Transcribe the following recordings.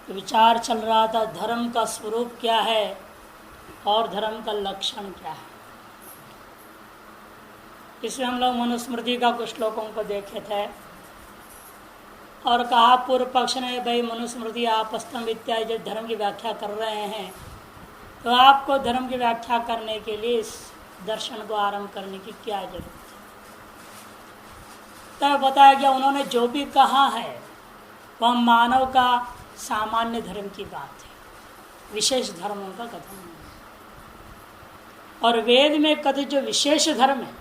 तो विचार चल रहा था धर्म का स्वरूप क्या है और धर्म का लक्षण क्या है। इसमें हम लोग मनुस्मृति का कुछ श्लोकों को देखे थे और कहा पूर्व पक्ष ने भाई मनुस्मृति आपस्तंभ इत्यादि जो धर्म की व्याख्या कर रहे हैं तो आपको धर्म की व्याख्या करने के लिए इस दर्शन को आरंभ करने की क्या जरूरत है। तब बताया गया उन्होंने जो भी कहा है वह मानव का सामान्य धर्म की बात है, विशेष धर्मों का कथन नहीं। और वेद में कथित जो विशेष धर्म है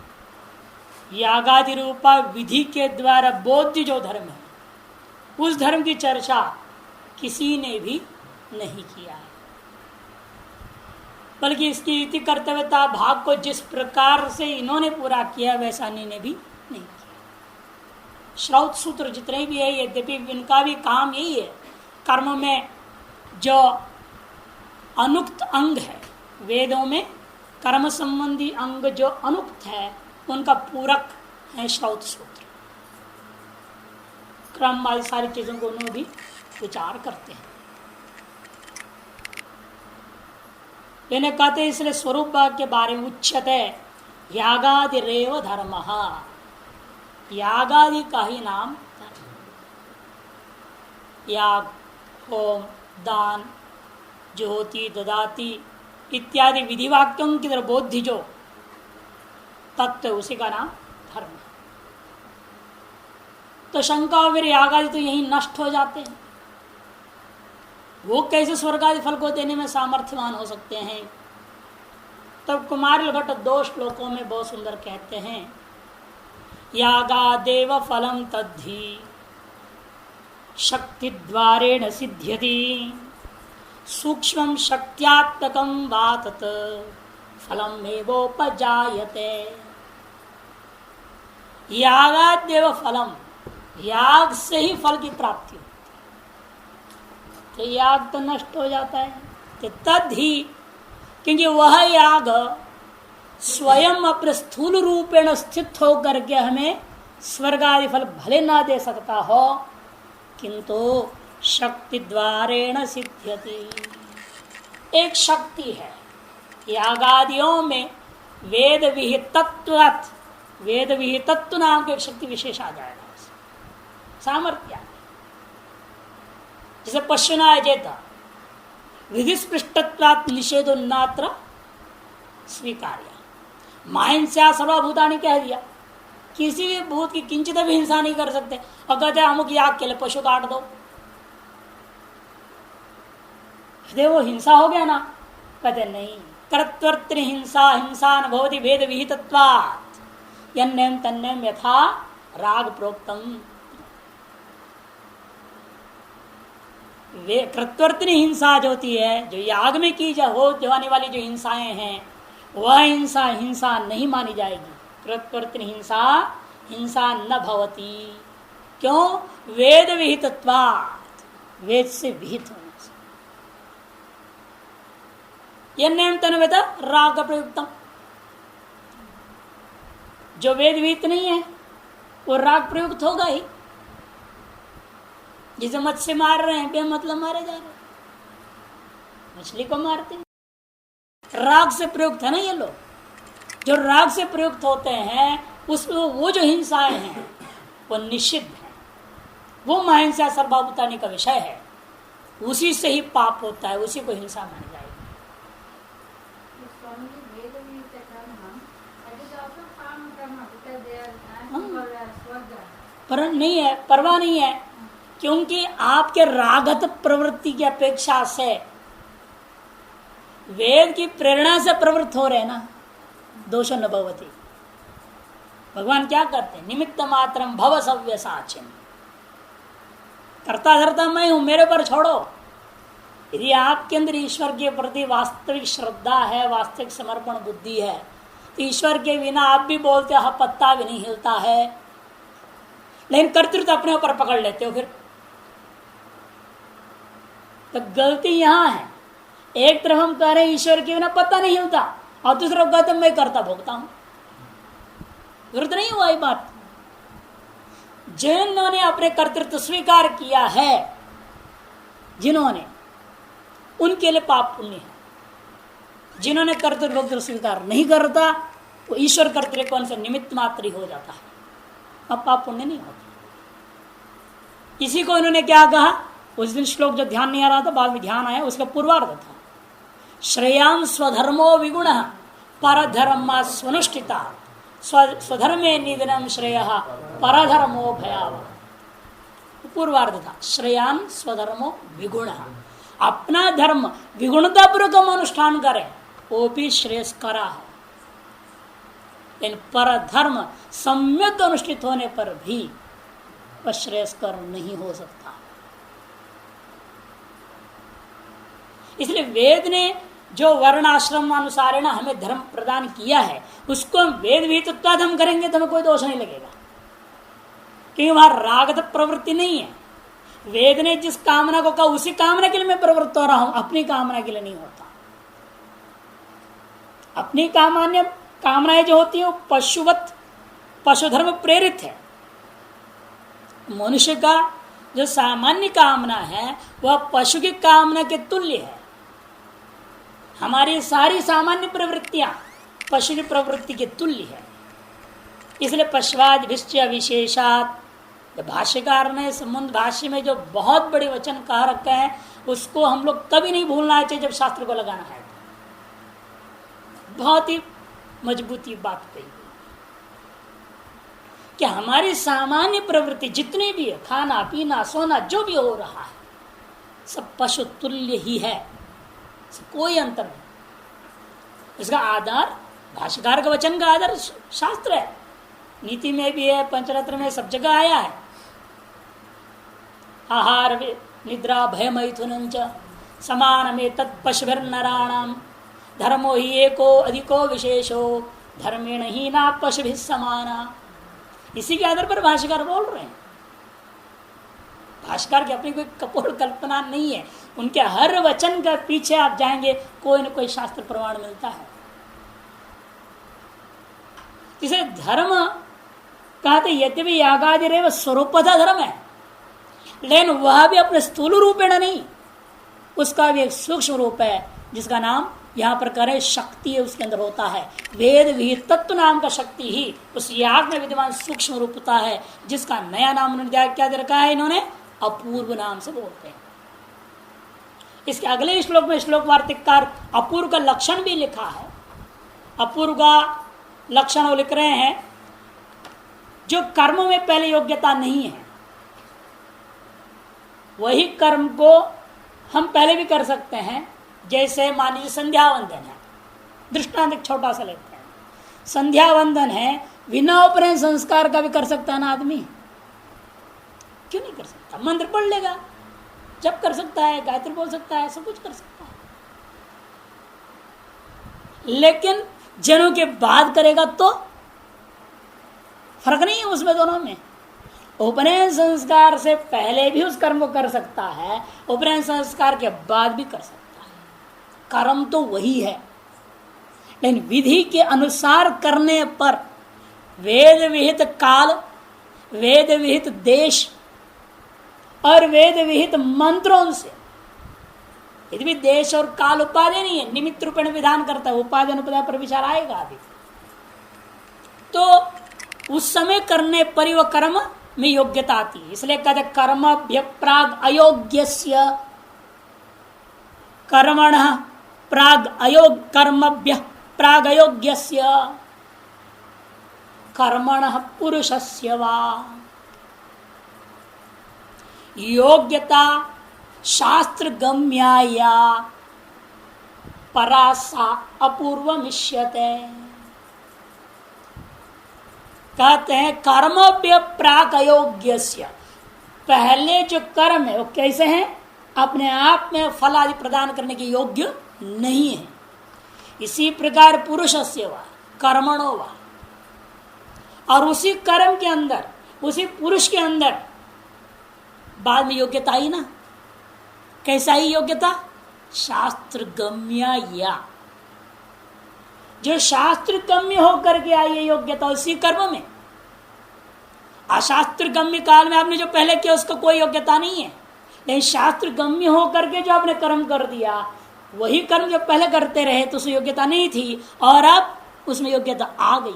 यागादि रूपा विधि के द्वारा बोध्य जो धर्म है उस धर्म की चर्चा किसी ने भी नहीं किया है, बल्कि इसकी इति कर्तव्यता भाग को जिस प्रकार से इन्होंने पूरा किया वैसा इन्होंने भी नहीं किया। श्रौत सूत्र जितने भी है यद्यपि इनका भी काम यही है, कर्म में जो अनुक्त अंग है वेदों में कर्म संबंधी अंग जो अनुक्त है उनका पूरक है श्रौत सूत्र। क्रम वाली सारी चीजों को उन्होंने भी विचार करते हैं। इन्हें कहते इसलिए स्वरूप भाग के बारे में उच्चते यागादि रेव धर्म, यागादि का ही नाम धर्म। याग, होम, दान, ज्योति, ददाती इत्यादि विधि वाक्यों की तरह बोधि जो तत्व उसी का नाम धर्म है। तो शंका और यागादि तो यही नष्ट हो जाते हैं, वो कैसे स्वर्ग आदि फल को देने में सामर्थ्यवान हो सकते हैं। तब कुमार भट्ट 2 श्लोकों में बहुत सुंदर कहते हैं यागादेव फलम तद्धि शक्ति द्वारेण सिद्ध्यति सूक्ष्मं शक्त्यात्मकं वा तत् फलम एवोपजायते। यागादेव फलम, याग से ही फल की प्राप्ति होती है। तो याग तो नष्ट हो जाता है तो तद ही, क्योंकि वह याग स्वयं अपने स्थूल रूपेण स्थित होकर के हमें स्वर्ग आदि फल भले ना दे सकता हो किंतु शक्ति द्वारेण सिद्ध्यति। एक शक्ति है यागादियों में वेद विहितत्व, वेद विहितत्व नाम की एक शक्ति विशेष आ जाएगा, सामर्थ्य। जैसे पश्चिना जेता विधि स्पृष्टत्वात् निषेधो नात्र स्वीकार्य, माहिंसा सर्वभूतानि कह दिया, किसी भी भूत की किंचित भी हिंसा नहीं कर सकते। और कहते अमुक याग के लिए पशु काट दो, वो हिंसा हो गया ना। कहते नहीं, कर्तृत्व हिंसा हिंसा न भवति वेद विहितत्वात् यन्नेम तन्नेम यथा राग प्रोक्तम। वे कृत्वर्तनी हिंसा जो होती है जो याग में की हो जाने वाली जो हिंसाएं हैं वह हिंसा हिंसा नहीं मानी जाएगी। कृत्वर्तनी हिंसा हिंसा न भवती, क्यों? वेद विहितत्वात्, वेद से विहित होने से। यन्नेम तन्नेम राग प्रयुक्तम, जो वेद विहित नहीं है वो राग प्रयुक्त होगा ही। जिसे मत्स्य मार रहे हैं बेमतलब मारे जा रहे हैं, मछली को मारते हैं, राग से प्रयुक्त है ना। ये लोग जो राग से प्रयुक्त होते हैं उसमें वो जो हिंसाएं हैं वो निषिद्ध है, वो महिंसा सर्वभूतानि का विषय है, उसी से ही पाप होता है, उसी को हिंसा मानी जाएगी। पर नहीं है, परवाह नहीं है, क्योंकि आपके रागत प्रवृत्ति की अपेक्षा से वेद की प्रेरणा से प्रवृत्त हो रहे ना, दोष न भवति। भगवान क्या करते हैं? निमित्त मात्रम भव सव्यसाचिन, करता धरता मैं हूं, मेरे पर छोड़ो। यदि आपके अंदर ईश्वर के प्रति वास्तविक श्रद्धा है, वास्तविक समर्पण बुद्धि है, तो ईश्वर के बिना आप भी बोलते हो पत्ता भी नहीं हिलता है, लेकिन कर्तृत्व अपने ऊपर पकड़ लेते हो। फिर तो गलती यहां है, एक तरफ हम कह रहे हैं ईश्वर के बिना पत्ता नहीं हिलता और दूसरा कहते हैं मैं करता भोगता हूं। जरूरत नहीं हुआ ये बात। जिन्होंने अपने कर्तृत्व स्वीकार किया है जिन्होंने, उनके लिए पाप पुण्य है। जिन्होंने कर्तृत्व स्वीकार नहीं करता वो ईश्वर कर्तृत्व कौन से निमित्त मात्र ही हो जाता है, अब पाप पुण्य नहीं होता। इसी को इन्होंने क्या कहा, उस दिन श्लोक जो ध्यान नहीं आ रहा था बाद में ध्यान आया, उसका पूर्वार्ध था, श्रेयां स्वधर्मो विगुण परधर्म स्वनुष्ठिता स्वधर्मे निधनम श्रेय परधर्मो भयावह। पूर्वार्ध था श्रेयान स्वधर्मो विगुण, अपना धर्म विगुणता पूर्वक हम अनुष्ठान करें वो भी श्रेयस्करा है, लेकिन पर धर्म सम्यक अनुष्ठित होने पर भी वह श्रेयस्कर नहीं हो सकता। इसलिए वेद ने जो वर्ण आश्रम अनुसार ना हमें धर्म प्रदान किया है उसको हम वेद विहितत्वाद हम करेंगे तो हमें कोई दोष नहीं लगेगा, क्योंकि वहां राग प्रवृत्ति नहीं है। वेद ने जिस कामना को कहा उसी कामना के लिए मैं प्रवृत्त हो रहा हूं, अपनी कामना के लिए नहीं होता। अपनी कामनाएं जो होती है वो पशुवत पशुधर्म प्रेरित है। मनुष्य का जो सामान्य कामना है वह पशु की कामना के तुल्य है। हमारी सारी सामान्य प्रवृत्तियां पशु की प्रवृत्ति के तुल्य है। इसलिए पश्वाद विश्च विशेषात, भाष्यकार ने संबंध भाष्य में जो बहुत बड़े वचन कह रखे हैं उसको हम लोग कभी नहीं भूलना चाहिए जब शास्त्र को लगाना है। बहुत ही मजबूती बात कही कि हमारी सामान्य प्रवृत्ति जितनी भी है, खाना पीना सोना जो भी हो रहा है सब पशु तुल्य ही है, कोई अंतर नहीं। इसका आधार भाष्यकार के वचन का आधार शास्त्र है, नीति में भी है, पंचरत्न में सब जगह आया है। आहार निद्रा भय मैथुन समान में तत्पशुभिर्नराणाम धर्मो ही एको अधिको विशेषो धर्मेण ही ना पशुभिः समाना। इसी के आधार पर भाष्यकार बोल रहे हैं। भाष्यकार की अपनी कोई कपोल कल्पना नहीं है, उनके हर वचन के पीछे आप जाएंगे कोई न कोई शास्त्र प्रमाण मिलता है। इसे धर्म कहते यद्यपि यागादि रेव स्वरूपतः धर्म है, लेकिन वह भी अपने स्थूल रूपेण नहीं, उसका भी एक सूक्ष्म रूप है जिसका नाम यहाँ पर करें शक्ति है, उसके अंदर होता है। वेद विहित तत्व नाम का शक्ति ही उस याग में विद्यमान सूक्ष्म रूपता है, जिसका नया नाम उन्होंने क्या दे रखा है, इन्होंने अपूर्व नाम से बोलते हैं। इसके अगले श्लोक में श्लोक वार्तिककार अपूर्व का लक्षण भी लिखा है। अपूर्व का लक्षण वो लिख रहे हैं जो कर्म में पहले योग्यता नहीं है, वही कर्म को हम पहले भी कर सकते हैं। जैसे मान लीजिए संध्या वंदन है, दृष्टांत एक छोटा सा लेते हैं। संध्या वंदन है, बिना उपनयन संस्कार का भी कर सकता है ना आदमी, क्यों नहीं कर सकता? मंत्र पढ़ लेगा, जब कर सकता है, गायत्री बोल सकता है, सब कुछ कर सकता है। लेकिन जनों के बाद करेगा तो फर्क नहीं है उसमें दोनों में। उपनयन संस्कार से पहले भी उस कर्म को कर सकता है, उपनयन संस्कार के बाद भी कर सकता है। कर्म तो वही है, लेकिन विधि के अनुसार करने पर वेद विहित काल, वेद विहित देश और वेद विहित मंत्रों से, यदि भी देश और काल उपाधि नहीं है, निमित्त रूपेण विधान करता है, उपाधि अनुपाधि पर विचार आएगा अभी, तो उस समय करने पर ही वह कर्म में योग्यता आती है। इसलिए कहते कर्मभ्य प्राग अयोग्यस्य, कर्मण प्राग अयोग कर्मभ्य प्राग अयोग्यस्य कर्मण पुरुषस्य वा। योग्यता शास्त्र गम्याया परासा अपूर्वमिष्यते। कहते हैं कर्मभ्य प्राक अयोग्यस्य, पहले जो कर्म है वो कैसे हैं, अपने आप में फल आदि प्रदान करने के योग्य नहीं है। इसी प्रकार पुरुषस्य वा कर्मणो वा, और उसी कर्म के अंदर, उसी पुरुष के अंदर बाद में योग्यता आई ना। कैसा ही योग्यता, शास्त्र गम्या या, जो शास्त्र गम्य होकर के आई है योग्यता उसी कर्म में। अशास्त्र गम्य काल में आपने जो पहले किया उसका कोई योग्यता नहीं है, लेकिन शास्त्र गम्य होकर के जो आपने कर्म कर दिया, वही कर्म जो पहले करते रहे तो उसमें योग्यता नहीं थी और अब उसमें योग्यता आ गई।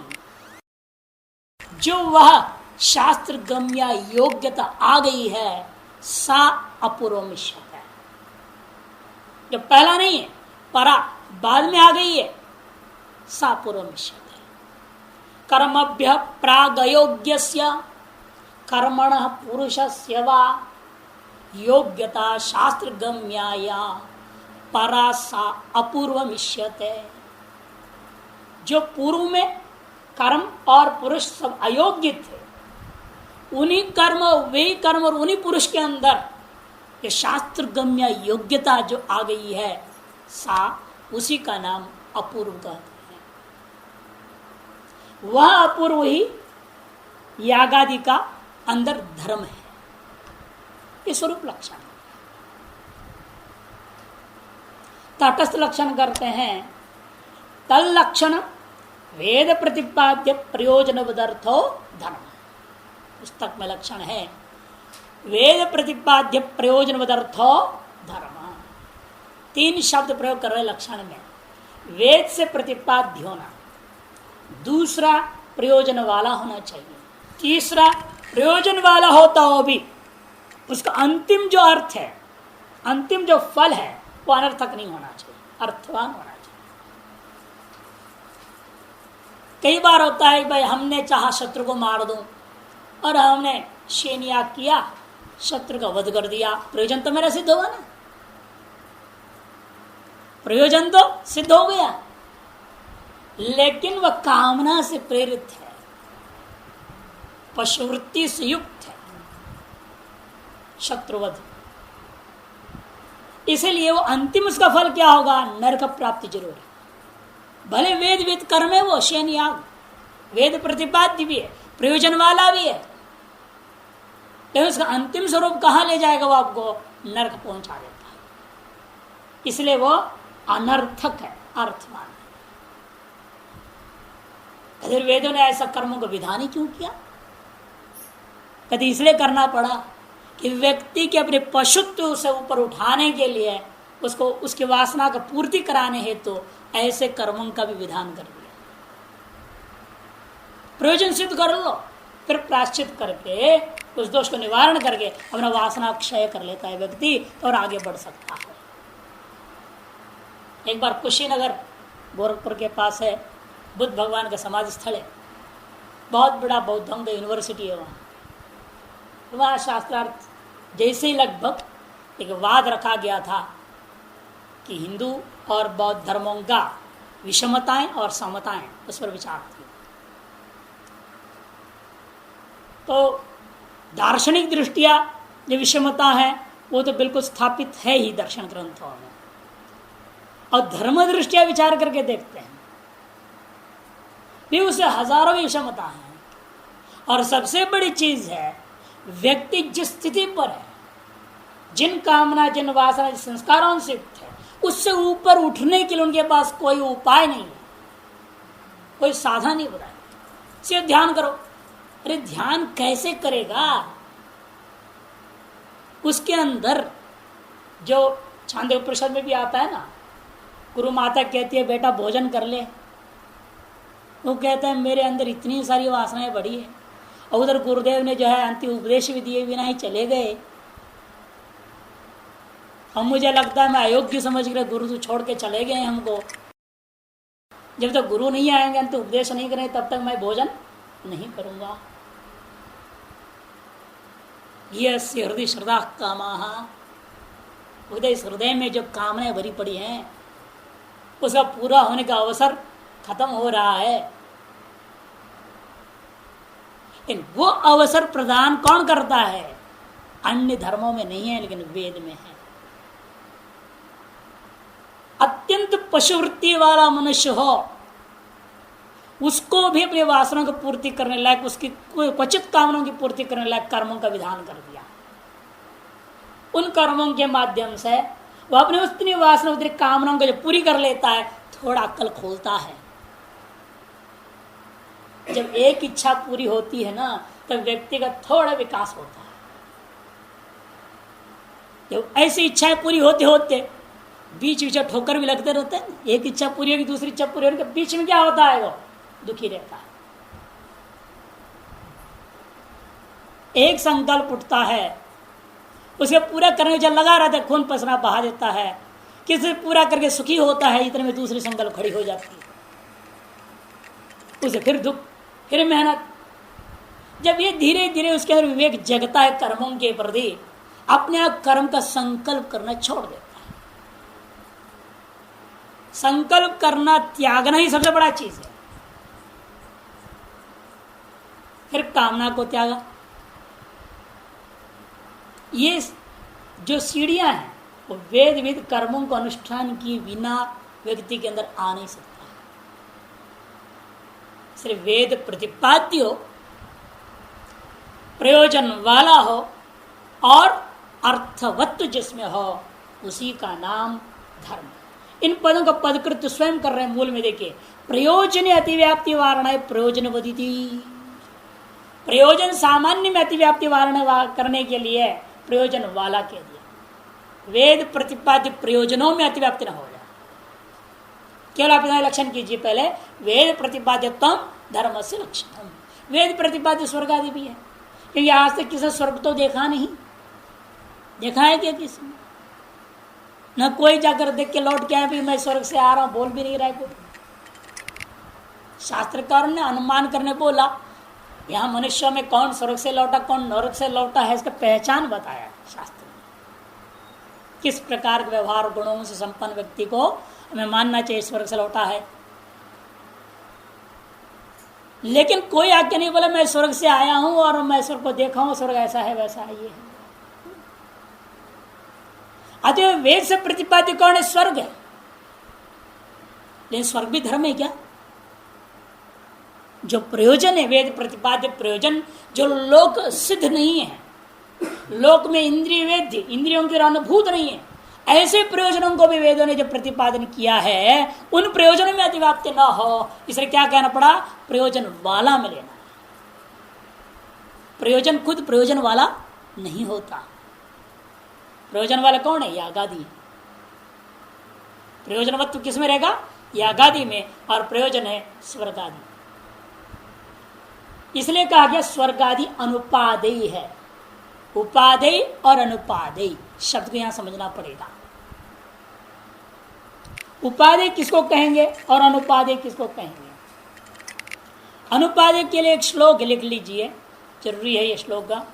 जो वह शास्त्र गम्य योग्यता आ गई है सा अपूर्व मिश्रित है। जो पहला नहीं है, परा बाद में आ गई है, सा पूर्व मिश्रित है। कर्मभ्य प्रागयोग्यस्य कर्मण पुरुषस्य वा योग्यता शास्त्र गम्याया परा सा अपूर्व मिश्यते। जो पूर्व में कर्म और पुरुष सब अयोग्य थे, उन्हीं कर्म वे कर्म और उन्हीं पुरुष के अंदर ये शास्त्र गम्य योग्यता जो आ गई है, सा उसी का नाम अपूर्व कहते हैं। वह अपूर्व ही यागादि का अंदर धर्म है, ये स्वरूप लक्षण। तटस्थ लक्षण करते हैं, तल लक्षण वेद प्रतिपाद्य प्रयोजन पदार्थो धर्म। पुस्तक में लक्षण है वेद प्रतिपाद्य प्रयोजन पदार्थो धर्म। तीन शब्द प्रयोग कर रहे लक्षण में, वेद से प्रतिपाद्य होना, दूसरा प्रयोजन वाला होना चाहिए, तीसरा प्रयोजन वाला होता हो भी उसका अंतिम जो अर्थ है, अंतिम जो फल है वो अनर्थक नहीं होना चाहिए, अर्थवान होना चाहिए। कई बार होता है भाई हमने चाहा शत्रु को मार दूं और हमने शेनिया किया, शत्रु का वध कर दिया, प्रयोजन तो मेरा सिद्ध होगा ना, प्रयोजन तो सिद्ध हो गया, लेकिन वह कामना से प्रेरित है, पशुवृत्ति से युक्त है शत्रुवध। इसलिए वो अंतिम उसका फल क्या होगा, नरक प्राप्ति जरूर है। भले वेद वेद कर्म है वो शेन याग, वेद प्रतिपाद्य भी है, प्रयोजन वाला भी है, लेकिन उसका अंतिम स्वरूप कहां ले जाएगा, वो आपको नरक पहुंचा देता है। इसलिए वो अनर्थक है, अर्थवान है। अगर वेदों ने ऐसा कर्मों का विधान ही क्यों किया, कभी इसलिए करना पड़ा कि व्यक्ति के अपने पशुत्व से ऊपर उठाने के लिए, उसको उसकी वासना का पूर्ति कराने हेतु तो ऐसे कर्मों का भी विधान कर दिया। प्रयोजन सिद्ध कर लो, फिर प्रायश्चित करके उस दोष को निवारण करके अपना वासना क्षय कर लेता है व्यक्ति और आगे बढ़ सकता है। एक बार कुशीनगर गोरखपुर के पास है, बुद्ध भगवान का समाधि स्थल है, बहुत बड़ा बौद्धों का यूनिवर्सिटी है वहाँ शास्त्रार्थ जैसे ही लगभग एक वाद रखा गया था कि हिंदू और बौद्ध धर्मों का विषमताएं और समताएं, उस पर विचार थी। तो दार्शनिक दृष्टिया जो विषमता है वो तो बिल्कुल स्थापित है ही दर्शन ग्रंथों में, और धर्म दृष्टिया विचार करके देखते हैं भी उसे हजारों विषमता है। और सबसे बड़ी चीज है, व्यक्ति जिस स्थिति पर है, जिन कामना जिन वासना जिन संस्कारों से युक्त है, उससे ऊपर उठने के लिए उनके पास कोई उपाय नहीं है, कोई साधन नहीं बताया। सिर्फ ध्यान करो, अरे ध्यान कैसे करेगा, उसके अंदर जो छांदोग्य उपनिषद में भी आता है ना, गुरु माता कहती है बेटा भोजन कर ले, वो कहता है मेरे अंदर इतनी सारी वासनाएं बढ़ी है, और उधर गुरुदेव ने जो है अंतिम उपदेश भी दिए बिना ही चले गए। अब मुझे लगता है मैं अयोग्य समझ कर गुरु तो छोड़ के चले गए हमको। जब तक गुरु नहीं आएंगे, अंतिम उपदेश नहीं करेंगे, तब तक मैं भोजन नहीं करूंगा। ये हृदय श्रद्धा कामा, हृदय हृदय में जो कामनाएं भरी पड़ी हैं उसका पूरा होने का अवसर खत्म हो रहा है। लेकिन वो अवसर प्रदान कौन करता है, अन्य धर्मों में नहीं है लेकिन वेद में है। अत्यंत पशुवृत्ति वाला मनुष्य हो, उसको भी अपनी वासनाओं की पूर्ति करने लायक, उसकी क्वचित कामनाओं की पूर्ति करने लायक कर्मों का विधान कर दिया। उन कर्मों के माध्यम से वह अपने उतनी वासना उतनी कामनाओं को जो पूरी कर लेता है, थोड़ा अक्ल खोलता है। जब एक इच्छा पूरी होती है ना, तब व्यक्ति का थोड़ा विकास होता है। जब ऐसी इच्छाएं पूरी होते होते बीच बीच ठोकर भी लगते रहते हैं, एक इच्छा पूरी होगी दूसरी इच्छा पूरी होगी, बीच में क्या होता है, वो दुखी रहता है। एक संकल्प उठता है, उसे पूरा करने में लगा रहता है, खून पसीना बहा देता है, किसी पूरा करके सुखी होता है, इतने में दूसरी संकल्प खड़ी हो जाती है, उसे फिर दुख, फिर मेहनत। जब ये धीरे धीरे उसके अंदर विवेक जगता है कर्मों के प्रति, अपने आप कर्म का संकल्प करना छोड़ देता है। संकल्प करना त्यागना ही सबसे बड़ा चीज है। फिर कामना को त्यागा। ये जो सीढ़ियां हैं वो वेद विद कर्मों को अनुष्ठान की बिना व्यक्ति के अंदर आ नहीं सकता। सिर्फ वेद प्रतिपाद्य हो, प्रयोजन वाला हो और अर्थवत्व जिसमें हो, उसी का नाम धर्म। इन पदों का पदकृत स्वयं कर रहे हैं मूल में। देखिए, प्रयोजन अतिव्याप्ति वारणा प्रयोजन बदिति। प्रयोजन सामान्य में अतिव्याप्ति वारणा करने के लिए प्रयोजन वाला कह दिया। वेद प्रतिपाद्य प्रयोजनों में अतिव्याप्ति न हो जाए। केवल आप लक्षण कीजिए पहले, वेद प्रतिपाद्यत्व धर्म से लक्षण। वेद प्रतिपाद्य स्वर्ग आदि भी है, क्योंकि आज तक किसी स्वर्ग तो देखा नहीं। देखा है क्या किसी ने? न कोई जाकर देख के लौट के आया भी मैं स्वर्ग से आ रहा हूं, बोल भी नहीं रहा है कोई। शास्त्रकार ने अनुमान करने बोला, यहाँ मनुष्य में कौन स्वर्ग से लौटा कौन नरक से लौटा है, इसका पहचान बताया शास्त्र ने। किस प्रकार के व्यवहार गुणों से संपन्न व्यक्ति को हमें मानना चाहिए स्वर्ग से लौटा है। लेकिन कोई आज्ञा नहीं बोला मैं स्वर्ग से आया हूं और मैं स्वर्ग को देखा हूं, स्वर्ग ऐसा है वैसा है, ये है। अतः वेद से प्रतिपाद्य कौन है? स्वर्ग है। लेकिन स्वर्ग भी धर्म है क्या? जो प्रयोजन है वेद प्रतिपाद्य प्रयोजन, जो लोक सिद्ध नहीं है, लोक में इंद्रिय वेद्य, इंद्रियों की अनुभूत नहीं है, ऐसे प्रयोजनों को भी वेदों ने जो प्रतिपादन किया है, उन प्रयोजनों में अतिव्याप्ति न हो, इसलिए क्या कहना पड़ा? प्रयोजन वाला में लेना। प्रयोजन खुद प्रयोजन वाला नहीं होता। प्रयोजन वाला कौन है? यागादि। प्रयोजनवत्व किस में रहेगा? यागादि में। और प्रयोजन है स्वर्गादि। इसलिए कहा गया स्वर्गादि अनुपादेय है। उपादेय और अनुपादेय शब्द को यहां समझना पड़ेगा। उपादेय किसको कहेंगे और अनुपादेय किसको कहेंगे? अनुपादेय के लिए एक श्लोक लिख लीजिए, जरूरी है ये श्लोक का।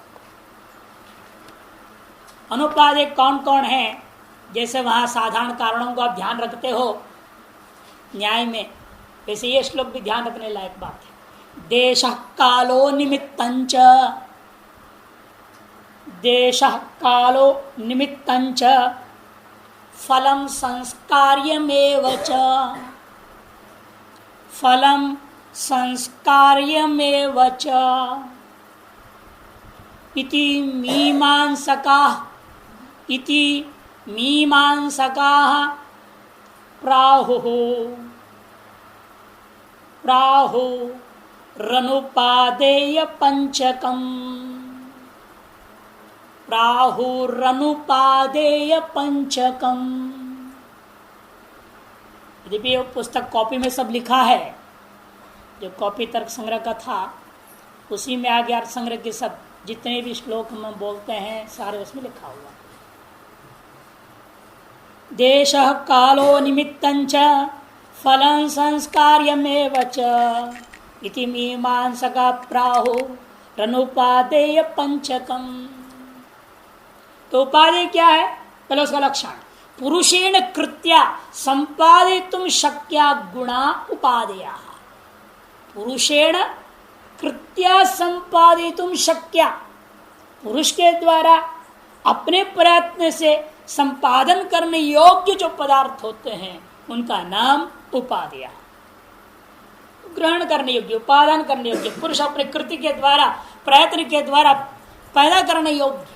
अनुपादेय कौन कौन है? जैसे वहां साधारण कारणों को आप ध्यान रखते हो न्याय में, वैसे ये श्लोक भी ध्यान रखने लायक बात है। देशः कालो निमित्तंच, देशः कालो निमित्तंच फलम संस्कार्यमेव च, फलम संस्कार्यमेव च इति मीमांसकाः, इति मीमांसकाः प्राहुः, प्राहुरनुपादेय पंचकम्, प्राहुरनुपादेय पंचकम्। यद्यपि पुस्तक कॉपी में सब लिखा है, जो कॉपी तर्क संग्रह का था उसी में आगे अर्थ संग्रह के सब जितने भी श्लोक हम बोलते हैं सारे उसमें लिखा हुआ। देशः कालो निमित्तंच फलं संस्कार्यमेव च इति मीमांसका प्राहुरनुपादेय पंचकम्। तो उपादेय क्या है? पहले उसका लक्षण, पुरुषेण कृत्या संपादितुं शक्या गुणा उपादेया। पुरुषेण कृत्या संपादितुं शक्या, पुरुष के द्वारा अपने प्रयत्न से संपादन करने योग्य जो पदार्थ होते हैं उनका नाम उपादेय। ग्रहण करने योग्य, उपादान करने योग्य, पुरुष अपने कृति के द्वारा प्रयत्न के द्वारा पैदा करने योग्य,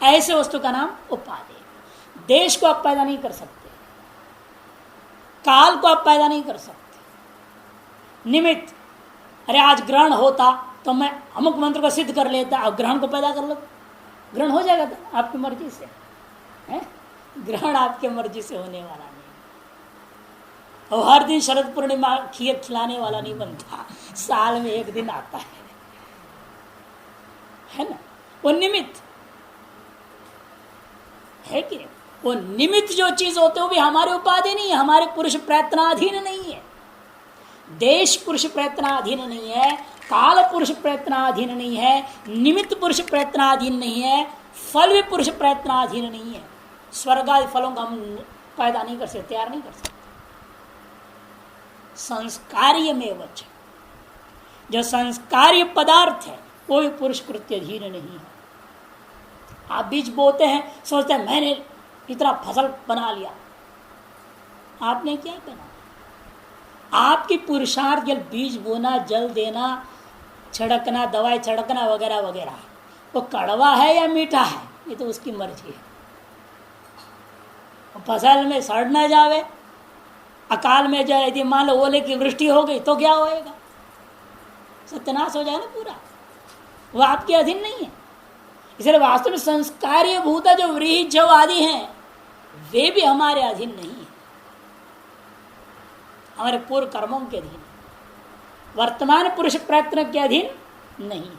ऐसे वस्तु का नाम उपादेय। देश को आप पैदा नहीं कर सकते, काल को आप पैदा नहीं कर सकते। निमित्त, अरे आज ग्रहण होता तो मैं अमुक मंत्र को सिद्ध कर लेता, अब ग्रहण को पैदा कर लो, ग्रहण हो जाएगा था आपकी मर्जी से। है? ग्रहण आपके मर्जी से होने वाला नहीं, और हर दिन शरद पूर्णिमा खीर खिलाने वाला नहीं बनता, साल में एक दिन आता है ना। वो निमित्त है कि वो निमित्त जो चीज होते वो भी हमारे उपाधि नहीं है, हमारे पुरुष प्रयत्नाधीन नहीं है। देश पुरुष प्रयत्नाधीन नहीं है, काल पुरुष प्रयत्नाधीन नहीं है, निमित्त पुरुष प्रयत्नाधीन नहीं है, फल भी पुरुष प्रयत्नाधीन नहीं है। स्वर्ग आदि फलों का हम पैदा नहीं कर सकते, तैयार नहीं कर सकते। संस्कार्य में वच, जो संस्कार्य पदार्थ है वो भी पुरुष कृत्यधीन नहीं है। आप बीज बोते हैं, सोचते हैं मैंने इतना फसल बना लिया, आपने क्या बना? आपकी पुरुषार्थ जल बीज बोना, जल देना, छिड़कना, दवाई छिड़कना वगैरह वगैरह, वो कड़वा है या मीठा है ये तो उसकी मर्जी है। फसल में सड़ न जावे, अकाल में जाए, यदि मान लो ओले की वृष्टि हो गई तो क्या होएगा? सत्यानाश हो जाए ना पूरा, वो आपके अधीन नहीं है। इसलिए वास्तव में संस्कार्य भूता जो व्रीहि जव आदि हैं वे भी हमारे अधीन नहीं है, हमारे पूर्व कर्मों के अधीन, वर्तमान पुरुष प्रयत्न के अधीन नहीं है।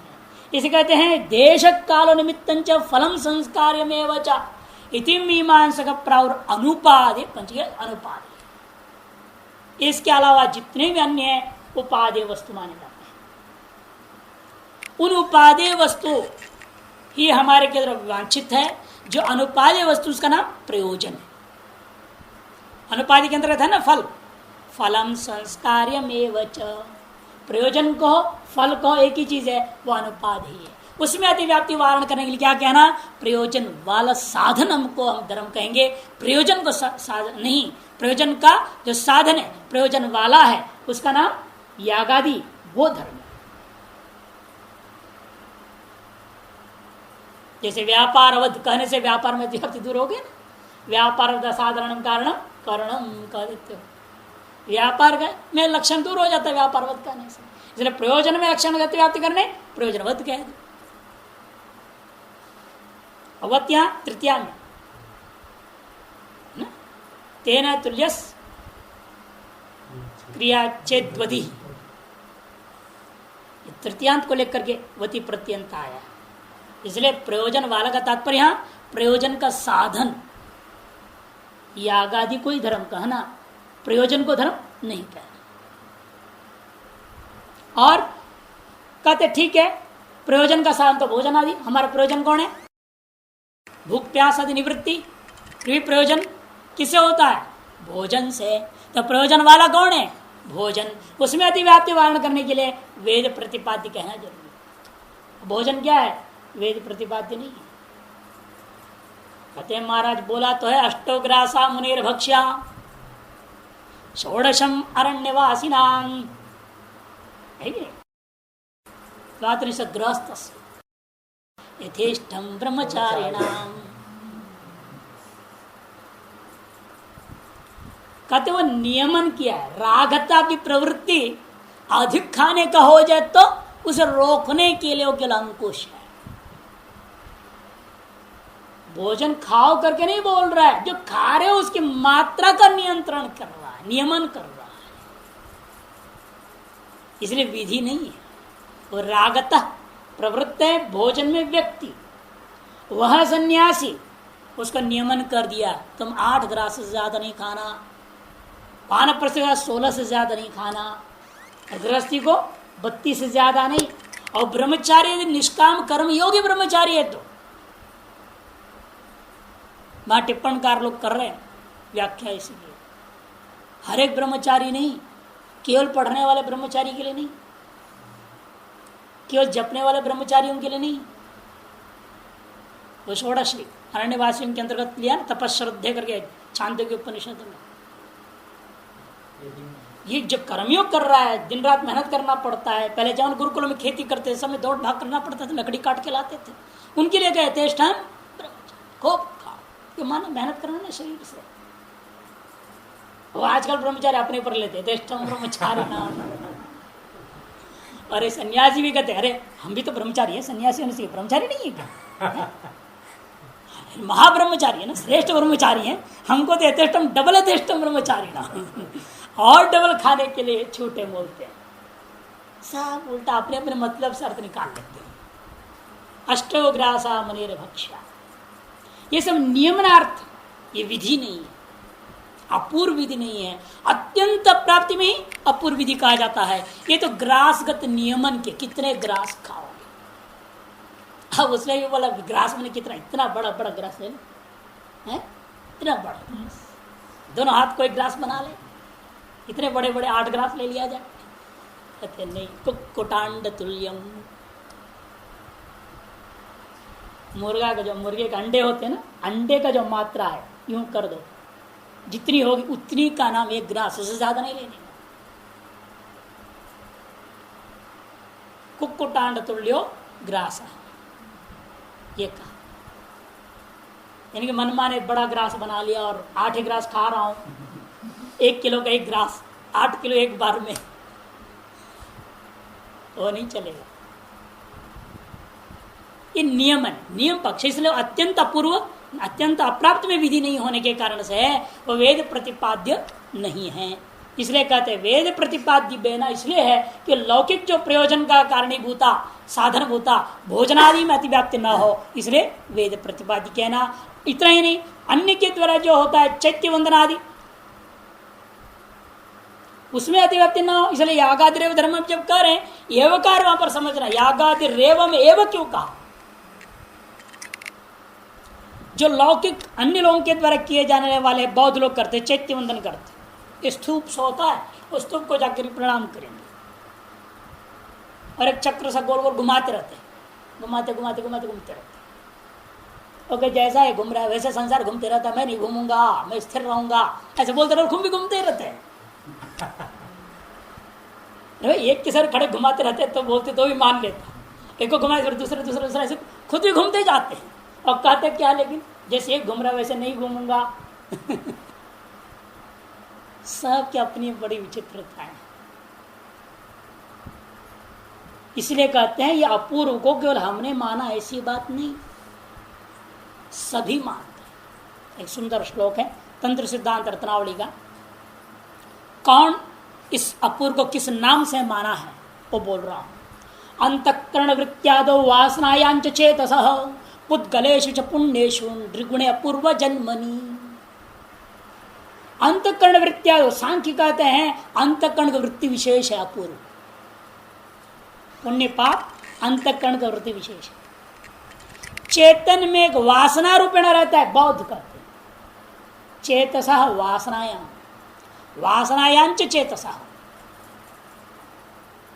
इसे कहते हैं देश काल निमित्तं फलम संस्कार्य में वचा इति मीमांसक प्राउर अनुपादे पंचीय अनुपादे। इसके अलावा जितने भी अन्य उपादेय वस्तु माने जाते हैं, उन उपादेय वस्तु ही हमारे के द्वारा वांछित है। जो अनुपादेय वस्तु उसका नाम प्रयोजन है। अनुपादि के अंतर्गत है ना फल, फलम संस्कार्यमेव च, प्रयोजन को फल को एक ही चीज है, वो अनुपाधि है। उसमें अतिव्याप्ति वारण करने के लिए क्या कहना? प्रयोजन वाला साधन हमको हम धर्म कहेंगे, प्रयोजन को साधन नहीं, प्रयोजन का जो साधन है प्रयोजन वाला है उसका नाम यागादि, वो धर्म है। जैसे व्यापार अवध कहने से व्यापार में अतिव्याप्ति दूर हो गया ना, व्यापार साधारण कारणम करणम कह देते हो, व्यापार का में लक्षण दूर हो जाता है व्यापारवत कहने से। इसलिए प्रयोजन में लक्षण व्यक्ति करने प्रयोजनवत कह दो। अवत यहां तृतीया में तेना तुल्यस क्रिया चेद्वधि, तृतीयांत को लेकर के वती प्रत्यंत आया। इसलिए प्रयोजन वाला का तात्पर्य यहां प्रयोजन का साधन, यागादि को ही धर्म कहना, प्रयोजन को धर्म नहीं कहना। और कहते ठीक है प्रयोजन का साधन तो भोजन आदि, हमारा प्रयोजन कौन है? भूख प्यास आदि निवृत्ति, प्रयोजन किससे होता है? भोजन से। तो प्रयोजन वाला कौन है? भोजन। उसमें अतिव्याप्ति वारण करने के लिए वेद प्रतिपाद्य कहना जरूरी है। भोजन क्या है? वेद प्रतिपाद्य नहीं है। कहते हैं महाराज बोला तो है अष्टोग्रासा मुनेर भक्ष्या षोडशम अरण्यवासिनाम, गृहस्थ यथेष्टम ब्रह्मचारिणाम। कहते वो नियमन किया है, रागता की प्रवृत्ति अधिक खाने का हो जाए तो उसे रोकने के लिए वो केवल अंकुश है। भोजन खाओ करके नहीं बोल रहा है, जो खा रहे हो उसकी मात्रा का नियंत्रण कर रहा है, नियमन कर रहा है। इसलिए विधि नहीं है, वो रागता प्रवृत्त है भोजन में व्यक्ति। वह सन्यासी उसका नियमन कर दिया, तुम 8 ग्रास से ज्यादा नहीं खाना, पान पर से 16 से ज्यादा नहीं खाना, गृहस्थी को 32 से ज्यादा नहीं। और ब्रह्मचारी यदि निष्काम कर्म योगी ब्रह्मचारी है तो वहां टिप्पणकार लोग कर रहे हैं व्याख्या, इसलिए हर एक ब्रह्मचारी नहीं, केवल पढ़ने वाले ब्रह्मचारी के लिए नहीं, केवल जपने वाले ब्रह्मचारियों के लिए नहीं। वो षोडशी अरण्यवासियों के अंतर्गत लिया ना, तपश्रद्धे करके छांदोग्य उपनिषद में। ये जो कर्मयोग कर रहा है, दिन रात मेहनत करना पड़ता है। पहले जब गुरुकुल में खेती करते समय दौड़ भाग करना पड़ता था, लकड़ी काट के लाते थे, उनके लिए कहते हैं खूब खाओ, ये मानो मेहनत करना ना शरीर से। वो आजकल ब्रह्मचारी अपने ऊपर लेते थे ब्रह्मचारी नाम। अरे सन्यासी भी कहते अरे हम भी तो ब्रह्मचारी है, सन्यासी होने से ब्रह्मचारी नहीं है क्या? महाब्रह्मचारी है ना, श्रेष्ठ ब्रह्मचारी है, हमको तो यथेष्टम डबल यथेष्टम ब्रह्मचारी ना और डबल खाने के लिए छूटे बोलते हैं। सब उल्टा अपने अपने मतलब से अर्थ निकाल लेते हैं। अष्टो ग्रासा मनेर भक्ष्या, ये सब नियमनार्थ, ये विधि नहीं है, अपूर्व विधि नहीं है। अत्यंत प्राप्ति में ही अपूर्व विधि कहा जाता है। ये तो ग्रासगत नियमन के, कितने ग्रास खाओगे। अब उसने भी बोला ग्रास में कितना, इतना बड़ा बड़ा ग्रास है, इतना बड़ा ग्रास, दोनों हाथ को एक ग्रास बना ले, इतने बड़े बड़े 8 ग्रास ले लिया जाए। कहते नहीं, कुक्कुटांड तुल्यम, मुर्गा का जो, मुर्गे के अंडे होते हैं ना, अंडे का जो मात्रा है यूं कर दो, जितनी होगी उतनी का नाम 1 ग्रास, उससे ज्यादा नहीं लेने। कुक्कुटांड तुल्यो ग्रास, ये कहा। यानी कि मनमाने बड़ा ग्रास बना लिया और 8 ग्रास खा रहा हूं, 1 किलो का 1 ग्रास, 8 किलो एक बार में, वो नहीं चलेगा। ये नियम पक्ष, इसलिए अत्यंत अपूर्व, अत्यंत अप्राप्त में विधि नहीं होने के कारण से वो वेद प्रतिपाद्य नहीं है। इसलिए कहते हैं वेद प्रतिपाद्य बेना, इसलिए है कि लौकिक जो प्रयोजन का कारणीभूता साधन भूता भोजनादि में अतिव्याप्ति न हो, इसलिए वेद प्रतिपाद्य कहना। इतना ही नहीं, अन्य के द्वारा जो होता है चैत्य वंदन आदि, उसमें अतिव्याप्ति न हो, इसलिए यागादि रेव धर्म जब कह रहे हैं एवकार वहां पर समझना, यागादि रेव में एवं क्यों कहा। जो लौकिक अन्य लोगों के द्वारा किए जाने वाले बौद्ध लोग करते, चैत्य वंदन करते, स्तूप सा होता है, उस स्तूप को जाकर प्रणाम करेंगे और एक चक्र सा गोल गोल घुमाते रहते, घुमाते घुमाते घुमाते घूमते रहते। ओके, जैसा है घूम रहा है वैसे संसार घूमते रहता है, मैं नहीं घूमूंगा, मैं स्थिर रहूंगा, ऐसे बोलते रहो, घूम भी घूमते रहते हैं। एक के सर खड़े घुमाते रहते तो बोलते तो भी मान लेता, एक को घुमाए फिर दूसरे दूसरे दूसरे, ऐसे खुद भी घूमते जाते हैं और कहते क्या, लेकिन जैसे एक घूम रहा वैसे नहीं घूमूंगा। सब की अपनी बड़ी विचित्रता है। इसलिए कहते हैं ये अपूर्व को केवल हमने माना ऐसी बात नहीं, सभी मानते हैं। एक सुंदर श्लोक है तंत्र सिद्धांत रत्नावली का, कौन इस अपूर्व को किस नाम से माना है वो बोल रहा हूं। अंतःकरण वृत्त्यादो वासनायांच चेतसः पुद्गलेषु च पुण्येषु नृगुणे अपूर्व जन्मनि। अंतःकरण वृत्त्यादो, सांख्य कहते हैं अंतःकरण का वृत्ति विशेष है अपूर्व, पुण्य पाप अंतःकरण का वृत्ति विशेष है। चेतन में एक वासना रूपेण रहता है, बौद्ध कहते हैं चेतसः वासनायाम, वासनायांच चेतसः,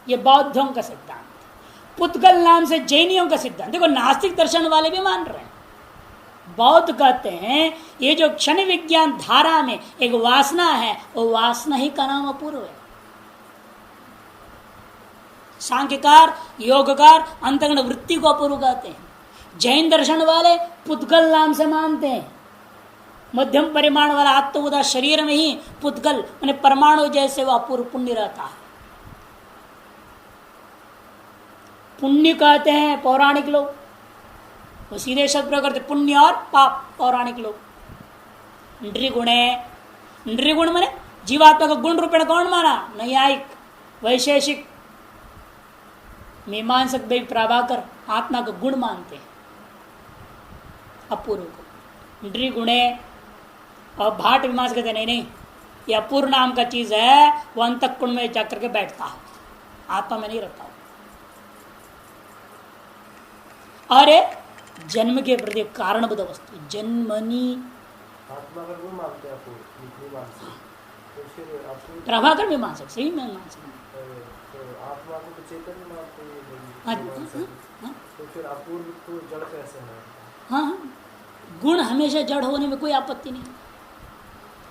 ये बौद्धों का सिद्धांत। पुद्गल नाम से जैनियों का सिद्धांत, देखो नास्तिक दर्शन वाले भी मान रहे हैं। बौद्ध कहते हैं ये जो क्षण विज्ञान धारा में एक वासना है, वो वासना ही का नाम अपूर्व है। सांख्यकार योगकार अंतःकरण वृत्ति को अपूर्व कहते हैं। जैन दर्शन वाले पुद्गल नाम से मानते हैं, मध्यम परिमाण वाला आत्मबोधा शरीर में ही पुद्गल माने परमाणु जैसे वो अपूर्व पुण्य रहता है। पुण्य कहते हैं पौराणिक लोग, वो सीधे शब्द प्रयोग करते पुण्य और पाप, पौराणिक लोग। नृगुण माने जीवात्मा को गुण रूपेण कौन माना, नैयायिक वैशेषिक। मीमांसक भी प्रभाकर आत्मा को गुण मानते हैं अपूर्व को, नृगुणे। और भाट मीमांस कहते नहीं, ये अपूर्व नाम का चीज है, वो अंतःकुण में जाकर के बैठता है, आत्मा में नहीं रहता। अरे जन्म के प्रति कारणबद्ध वस्तु, जन्मनी प्रभाकर मीमांसक, सही मीमांसक। हाँ, गुण हमेशा जड़ होने में कोई आपत्ति नहीं,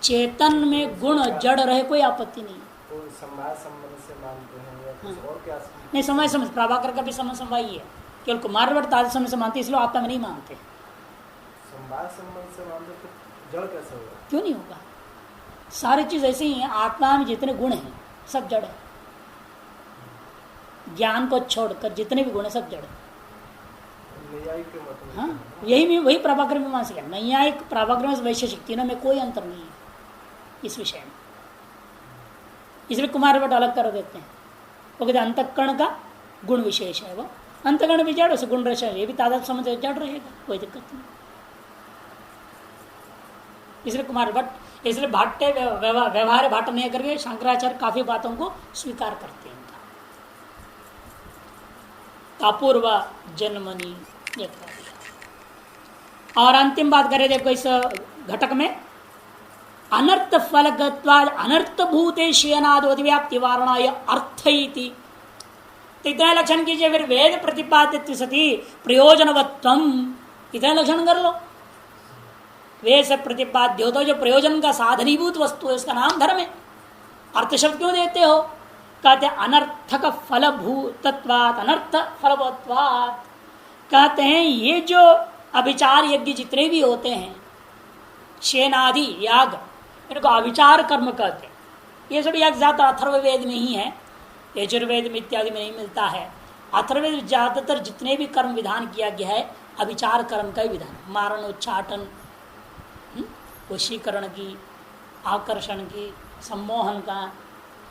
चेतन में गुण जड़ रहे कोई आपत्ति नहीं। समय संबंध से मानते हैं या कुछ और क्या? नहीं, समय समझ प्रभाकर का भी समय समवाई है, केवल कुमारवर्त आदि समय से मानते, इसलिए आत्मा में नहीं मानते। संबंध से मानते तो जड़ कैसे होगा? क्यों नहीं होगा, सारी चीज ऐसे ही है। आत्मा में जितने गुण हैं सब जड़ है, ज्ञान को छोड़कर जितने भी गुण है सब जड़ है। न्यायिक के मत में। हाँ, यही वही प्रभाकर मीमांसा है। नैयायिक प्रभाकर वैशेषिक तीनों में कोई अंतर नहीं है इस विषय में। इसलिए कुमार भट्ट अलग कर देते हैं। वो कहते अंतःकरण का गुण विशेष है, वो अंतःकरण भी जड़ उसे गुण रचा, ये भी तादाद समझ जड़ रहेगा, कोई दिक्कत नहीं। इसलिए कुमार भट्ट, इसलिए भाट्य व्यवहार भाट नहीं करके शंकराचार्य काफी बातों को स्वीकार करते हैं। अपूर्व जन्मनी ये। और अंतिम बात करें देखो इस घटक में, अनर्थ फलकत्वाद अनर्थ भूते शेनादोदिव्याप्ति वारणाय अर्थ इति। इतना लक्षण कीजिए फिर वेद प्रतिपादित सती प्रयोजनवत्वम, इतना लक्षण कर लो। वेद से प्रतिपाद्य हो तो जो प्रयोजन का साधनीभूत वस्तु है उसका नाम धर्म है। अर्थ शब्द क्यों देते हो? कहते अनर्थक फलभूतत्वात् अनर्थ फलभूतत्वात्। कहते हैं ये जो अभिचार यज्ञ जितने भी होते हैं, शेनादि याग, इनको अभिचार कर्म कहते हैं। ये सब याग ज्यादा अथर्ववेद में ही है, यजुर्वेद में इत्यादि में नहीं मिलता है। अथर्ववेद में ज्यादातर जितने भी कर्म विधान किया गया है अभिचार कर्म का ही विधान, मारण उच्चाटन, वशीकरण की, आकर्षण की, सम्मोहन का,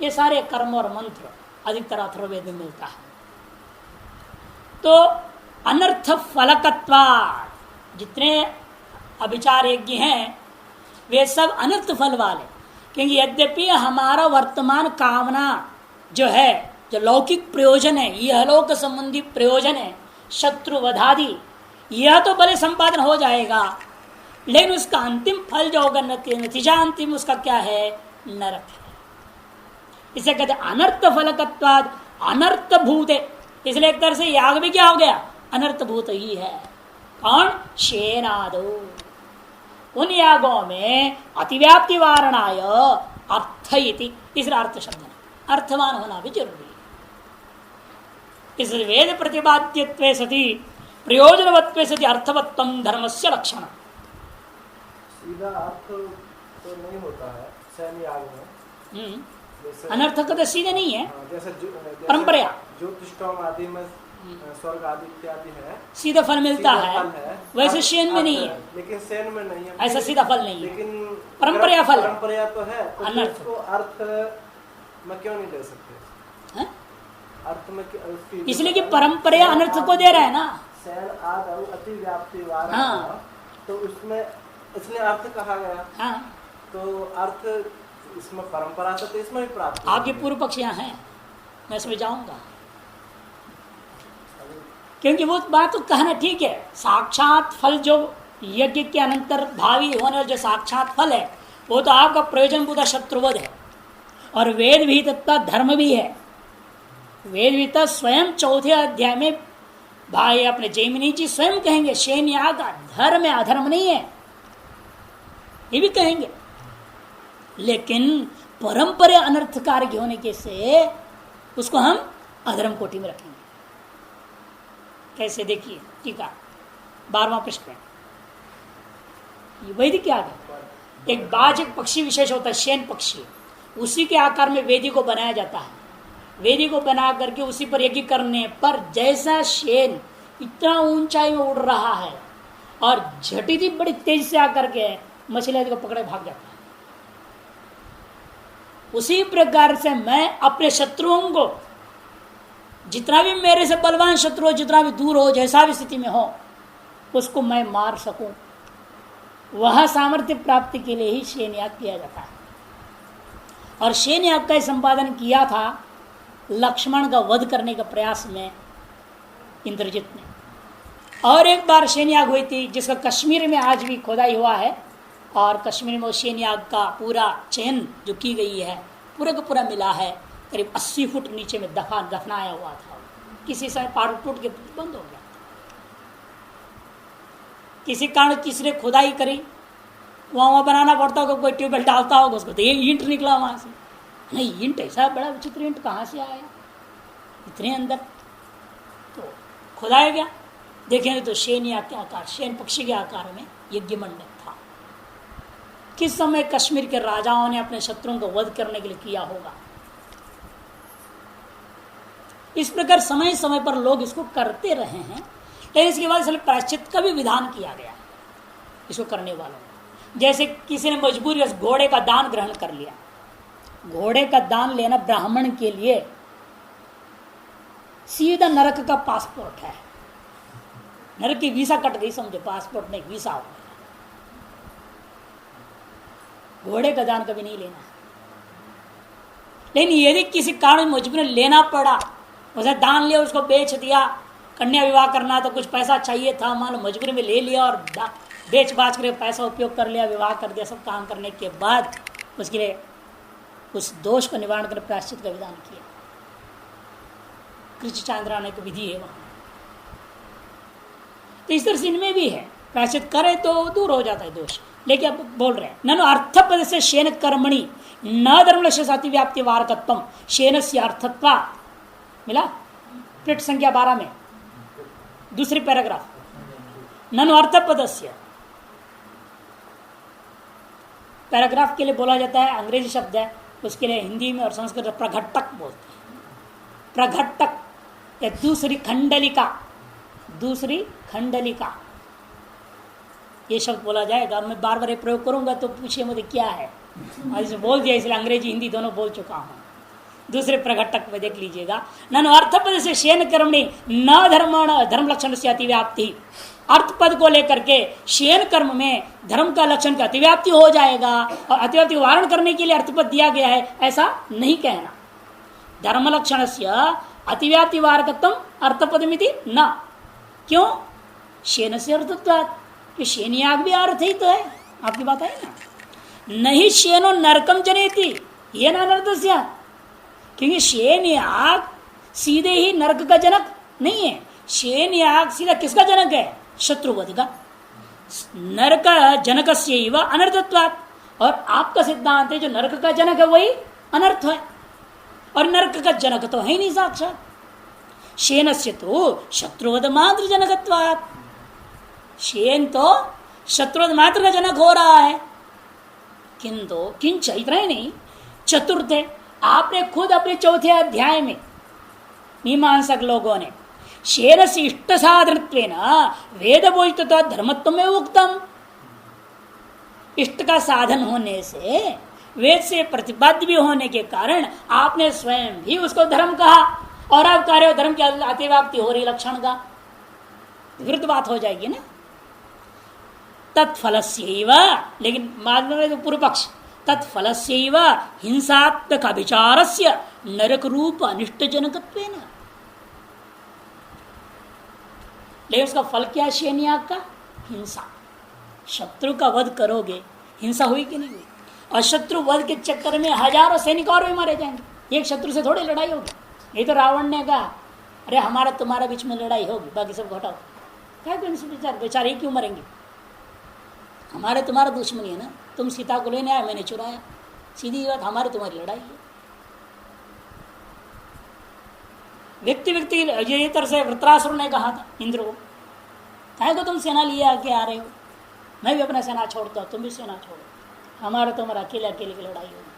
ये सारे कर्म और मंत्र अधिकतर अथर्ववेद में मिलता है। तो अनर्थ फलकत्वा, जितने अभिचार यज्ञ हैं वे सब अनर्थ फल वाले, क्योंकि यद्यपि हमारा वर्तमान कामना जो है, जो लौकिक प्रयोजन है, यह लोक संबंधी प्रयोजन है, शत्रु वधादि, यह तो भले संपादन हो जाएगा, लेकिन उसका अंतिम फल जो होगा, नतीजा अंतिम उसका क्या है? नरक है। इसे कहते अनर्थ फलकत्वाद अनर्थ भूते। इसलिए एक तरह से याग भी क्या हो गया? अनर्थ भूत ही है। कौन? शेनादो। उन यागों में अतिव्याप्ति वारणाय अर्थ इति, इसलिए अर्थ शब्द अर्थवान होना भी जरूरी है। इसलिए वेद प्रतिपाद्यत्वे सति प्रयोजनवत्वे सति अर्थवत्वम धर्मस्य लक्षण। सीधा अर्थ तो नहीं होता है सैन्य याग में, अनर्थक तो सीधे नहीं है, जैसे परंपरा ज्योतिष्टोम आदि में स्वर्ग आदि इत्यादि है, सीधा फल मिलता है, वैसे शेन में नहीं है, लेकिन सेन में नहीं है, ऐसा सीधा फल नहीं है, लेकिन परंपरा फल, परंपरा तो है, तो अनर्थ उसको अर्थ में क्यों नहीं ले सकते? है? अर्थ में इसलिए कि परंपरा अनर्थ को दे रहा है ना, सैन आदि अति व्याप्ति वार, हाँ, तो उसमें इसलिए अर्थ कहा गया। हाँ, तो अर्थ इसमें परंपरा तो इसमें भी प्राप्त। आपके पूर्व पक्ष यहाँ है, मैं इसमें जाऊंगा, क्योंकि वो बात तो कहना ठीक है। साक्षात फल जो यज्ञ के अनंतर भावी होने जो साक्षात फल है वो तो आपका प्रयोजन बुद्ध शत्रुवध है, और वेद विहितत्व धर्म भी है। वेद विहित स्वयं चौथे अध्याय में भाई अपने जैमिनी जी स्वयं कहेंगे शेन याग धर्म है, अधर्म नहीं है, ये भी कहेंगे। लेकिन परंपरा अनर्थकार के होने के से उसको हम अधर्म कोटि में रखेंगे। कैसे? देखिए टीका 12वां प्रश्न, वैदिक याग है, एक बाज एक पक्षी विशेष होता है, शेन पक्षी, उसी के आकार में वेदी को बनाया जाता है। वेदी को बना करके उसी पर यज्ञ करने पर जैसा शेन इतना ऊंचाई में उड़ रहा है और झटिति बड़ी तेज से आकर के मछली को पकड़े भाग जाता है, उसी प्रकार से मैं अपने शत्रुओं को, जितना भी मेरे से बलवान शत्रु हो, जितना भी दूर हो, जैसा भी स्थिति में हो, उसको मैं मार सकूं, वह सामर्थ्य प्राप्ति के लिए ही शेन याग किया जाता है। और शेन याग का संपादन किया था लक्ष्मण का वध करने का प्रयास में इंद्रजित ने। और एक बार शेन याग हुई थी जिसका कश्मीर में आज भी खोदाई हुआ है, और कश्मीर में शेन याग का पूरा चयन जो की गई है पूरा का पूरा मिला है, करीब 80 फुट नीचे में दफनाया हुआ था। किसी समय पहाड़ टूट के बंद हो गया, किसी कारण किसी ने खुदाई करी, वहाँ बनाना पड़ता होगा, कोई ट्यूबवेल डालता होगा उसको, तो ये ईंट निकला वहाँ से। नहीं, ईंट ऐसा बड़ा विचित्र ईंट कहाँ से आया इतने अंदर, तो खुदाया गया, देखेंगे तो शेन याग के आकार, शेन पक्षी के आकार में यज्ञ मंडप था। किस समय कश्मीर के राजाओं ने अपने शत्रुओं को वध करने के लिए किया होगा। इस प्रकार समय समय पर लोग इसको करते रहे हैं, लेकिन इसके बाद इसलिए प्रायश्चित का भी विधान किया गया इसको करने वालों ने। जैसे किसी ने मजबूरी घोड़े का दान ग्रहण कर लिया, घोड़े का दान लेना ब्राह्मण के लिए सीधा नरक का पासपोर्ट है, नरक की वीसा कट गई समझो, पासपोर्ट नहीं वीसा हो गया। घोड़े का दान कभी नहीं लेना। लेकिन यदि किसी कारण मजबूरी लेना पड़ा, उसे दान लिया, उसको बेच दिया, कन्या विवाह करना तो कुछ पैसा चाहिए था, मान लो मजबूरी में ले लिया और बेच बाच कर पैसा उपयोग कर लिया, विवाह कर दिया, सब काम करने के बाद उसके लिए उस दोष को निवारण कर प्रायश्चित का विधान किया। कृष्ण चांद्राने की विधि है वहां। तो इस तरह से इनमें भी है, प्रायश्चित करे तो दूर हो जाता है दोष। लेकिन अब बोल रहे हैं ननु अर्थपद से शेन कर्मणि न धर्म लक्ष्य साथी व्याप्ति वारकत्वम शेन से अर्थत्वा मिला पृष्ठ संख्या 12 में दूसरी पैराग्राफ। ननु अर्थपद से पैराग्राफ के लिए बोला जाता है, अंग्रेजी शब्द है, उसके लिए हिंदी में और संस्कृत में प्रघट्टक बोलते हैं। प्रघट्टक या दूसरी खंडलिका, दूसरी खंडलिका ये शब्द बोला जाएगा। मैं बार बार प्रयोग करूंगा तो पूछिए मुझे क्या है, आज बोल दिया इसलिए अंग्रेजी हिंदी दोनों बोल चुका हूं। दूसरे प्रघट्टक में देख लीजिएगा। ननु अर्थपद से शेन कर्मणि न धर्म लक्षण से अतिव्याप्ति, अर्थपद को लेकर के शेन कर्म में धर्म का लक्षण का अतिव्याप्ति हो जाएगा और अतिव्याप्ति वारण करने के लिए अर्थपद दिया गया है, ऐसा नहीं कहना। धर्म लक्षण से अतिव्याप्ति वारकत्व अर्थपदमिति न, क्यों? शेन से अर्थत्वात्, कि शेन याग भी अर्थ ही तो है, आपकी बात है ना। नहीं शेनो नरकम जनेति ये न अनर्थस्य, क्योंकि शेन याग सीधे ही नरक का जनक नहीं है। शेन याग सीधा किसका जनक है? शत्रुवध का। नरक जनक से अनर्थत्वात्, और आपका सिद्धांत है जो नरक का जनक है वही अनर्थ है, और नरक का जनक तो है ही नहीं साक्षात। शेन से तो शत्रुवध मात्र जनकत्वात्, शेन तो शत्रुवध मात्र का जनक हो रहा है। किंतु किंच इतना ही नहीं, चतुर्थ आपने खुद अपने चौथे अध्याय में मीमांसक लोगों ने शेन से इष्ट साधनत्वेन वेद बोधित धर्मत्व में उक्तम, इष्ट का साधन होने से वेद से प्रतिपाद्य भी होने के कारण आपने स्वयं भी उसको धर्म कहा, और अब कार्य धर्म की अतिव्याप्ति हो रही लक्षण का विरुद्ध बात हो जाएगी ना। तत्फलस्यैव, लेकिन तो पूर्व पक्ष तत्फलस्यैव हिंसात्मक अभिचारस्य नरक रूप अनिष्ट जनकत्वेन, लेकिन उसका फल क्या? शेनियाग का हिंसा। शत्रु का वध करोगे, हिंसा हुई कि नहीं हुई? और शत्रु वध के चक्कर में हजारों सैनिक और भी मारे जाएंगे। एक शत्रु से थोड़ी लड़ाई होगी। ये तो रावण ने कहा अरे हमारा तुम्हारा बीच में लड़ाई होगी, बाकी सब घटाओ। क्या विचार बेचारे क्यों मरेंगे? हमारे तुम्हारा दुश्मनी है ना, तुम सीता को लेने आए, मैंने चुराया, सीधी बात हमारी तुम्हारी लड़ाई है। व्यक्ति व्यक्ति ये तरह से वृत्रासुर ने कहा था इंद्र को, कहे को तुम सेना लिए आके आ रहे हो, मैं भी अपना सेना छोड़ता हूं, तुम भी सेना छोड़ो, हमारा तुम्हारा अकेले अकेले की लड़ाई होगी।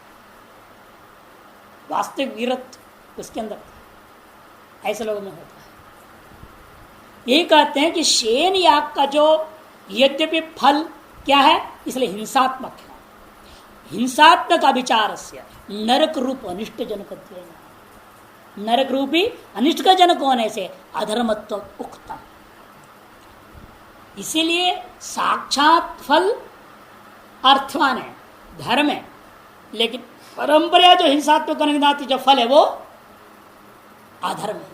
वास्तविक वीरत्व उसके अंदर ऐसे लोगों में होता है। यही कहते हैं कि शेन याग का जो यद्यपि फल क्या है, इसलिए हिंसात्मक है। हिंसात्मक अभिचार से नरक रूप अनिष्ट जनक, नरक रूपी अनिष्ट का जनक होने से अधर्मत्व उक्तम। इसीलिए साक्षात फल अर्थवान है, धर्म है, लेकिन परंपरा जो हिंसात्मक अनुदाती जो फल है वो अधर्म है।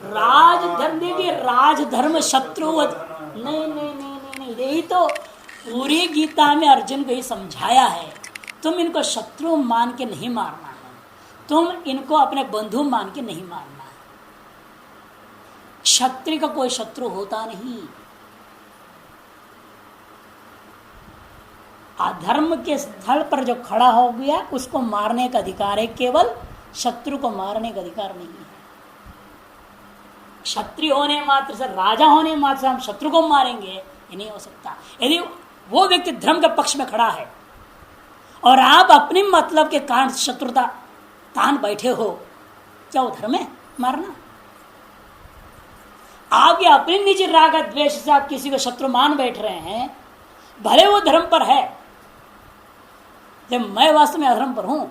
राजधर्म देखिए, राजधर्म शत्रुवध नहीं नहीं नहीं नहीं नहीं, यही तो पूरी गीता में अर्जुन को ही समझाया है। तुम इनको शत्रु मान के नहीं मारना है, तुम इनको अपने बंधु मान के नहीं मारना है। क्षत्रिय का कोई शत्रु होता नहीं। अधर्म के स्थल पर जो खड़ा हो गया उसको मारने का अधिकार है, केवल शत्रु को मारने का अधिकार नहीं है। क्षत्रिय होने मात्र से, राजा होने मात्र से हम शत्रु को मारेंगे, ये नहीं हो सकता। यदि वो व्यक्ति धर्म के पक्ष में खड़ा है और आप अपने मतलब के कारण शत्रुता तान बैठे हो, क्या वो धर्म है मारना? आपके अपने निजी राग द्वेष से आप किसी को शत्रु मान बैठ रहे हैं, भले वो धर्म पर है, जब मैं वास्तव में अधर्म पर हूं।